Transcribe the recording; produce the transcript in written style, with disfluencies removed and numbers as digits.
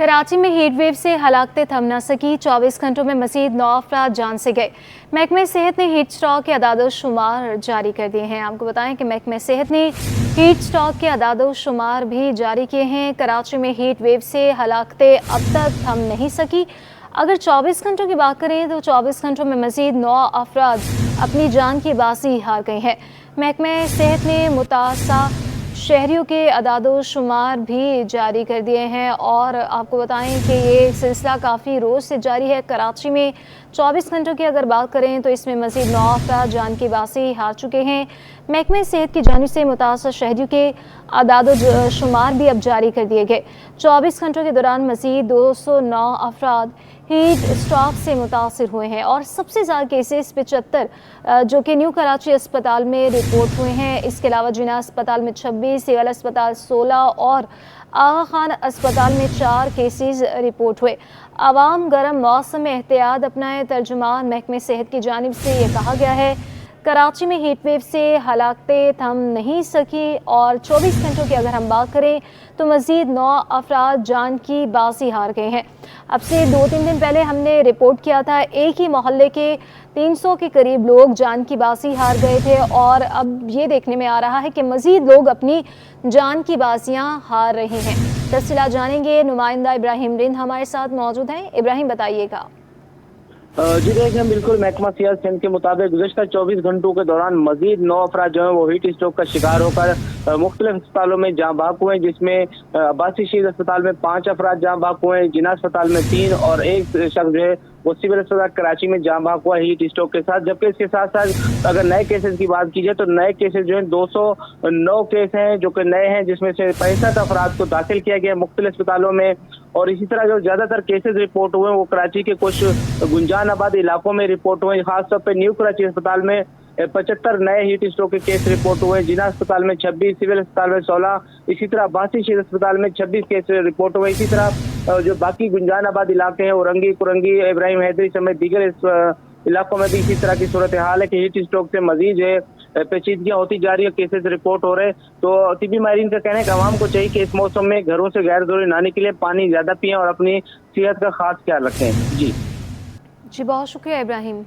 कराची में heat wave से हलाकतें थम न सकी। 24 घंटों में मजीद 9 अफराद जान से गए। महकमे सेहत ने हीट स्ट्रोक के अदाद शुमार जारी कर दिए हैं। आपको बताएं कि महकमे सेहत ने हीट स्ट्रोक के अदाद शुमार भी जारी किए हैं। कराची में हीट वेव से हलाकतें अब तक थम नहीं सकी। अगर 24 घंटों की बात करें तो 24 घंटों में मजीद 9 अफराद अपनी जान की बाजी हार गए हैं। महकमे सेहत ने मुतासा शहरियों के अदादो शुमार भी जारी कर दिए हैं और आपको बताएं कि ये सिलसिला काफ़ी रोज़ से जारी है। कराची में 24 घंटों की अगर बात करें तो इसमें मज़ीद 9 अफराद जान की बाजी हार चुके हैं। महकमे सेहत की जानिब से मुतासर शहरियों के अदादो शुमार भी अब जारी कर दिए गए। 24 घंटों के दौरान मज़ीद 209 अफराद हीट स्ट्रोक से मुतासर हुए हैं और सबसे ज़्यादा केसेस 75 जो कि न्यू कराची अस्पताल में रिपोर्ट हुए हैं। इसके अलावा जिना अस्पताल में 26, सिविल अस्पताल 16 और आगा खान अस्पताल में 4 केसेस रिपोर्ट हुए। आवाम गर्म मौसम में एहतियात अपनाएं। तर्जुमान महकमे सेहत की जानिब से ये कहा गया है। कराची में हीट वेव से हलाकतें थम नहीं सकी और 24 घंटों की अगर हम बात करें तो मज़ीद 9 अफराद जान की बाजी हार गए हैं। अब से 2-3 दिन पहले हमने रिपोर्ट किया था एक ही मोहल्ले के 300 के करीब लोग जान की बाजी हार गए थे और अब ये देखने में आ रहा है कि मज़ीद लोग अपनी जान की बाजियां हार रहे हैं। तफसीलात जानेंगे। नुमाइंदा इब्राहिम रिंद हमारे साथ मौजूद हैं। इब्राहिम, बताइएगा। जी देखिए, बिल्कुल महकमा सियाहत सिंध के मुताबिक गुज़श्ता 24 घंटों के दौरान मजीद 9 अफराद जो है वो हीट स्ट्रोक का शिकार होकर मुख्तलिफ अस्पतालों में जहाँ बाक हुए हैं, जिसमें अब्बासी शहीद अस्पताल में 5 अफराद जहाँ बाक हुए हैं, जिना अस्पताल में 3 और एक शख्स जो है वो सिविल अस्पताल कराची में जहाँ बाक हुआ हीट स्ट्रोक के साथ। जबकि इसके साथ साथ अगर नए केसेस की बात की जाए तो नए केसेस जो है 209 केस हैं जो कि नए हैं, जिसमें से 65 अफराद को दाखिल किया गया मुख्तलिफ अस्पतालों में। और इसी तरह जो ज्यादातर केसेस रिपोर्ट हुए हैं वो कराची के कुछ गुंजान आबाद इलाकों में रिपोर्ट हुए। खासतौर पर न्यू कराची अस्पताल में 75 नए हीट स्ट्रोक के केस रिपोर्ट हुए। जिना अस्पताल में 26, सिविल अस्पताल में 16, इसी तरह अब्बासी शहीद अस्पताल में 26 केस रिपोर्ट हुए। इसी तरह जो बाकी गुंजान आबाद इलाके हैं, औरंगी, कुरंगी, इब्राहिम हैदरी समेत दीगर इलाकों में भी इसी तरह की सूरत हाल है कि हीट स्ट्रोक से मजीद जो है पेचीदगियां होती जा रही है, केसेस रिपोर्ट हो रहे। तो तिबी माहिरीन का कहना है कि आवाम को चाहिए कि इस मौसम में घरों से गैर जरूरी ना निकले, पानी ज्यादा पिएं और अपनी सेहत का खास ख्याल रखें। जी, बहुत शुक्रिया इब्राहिम।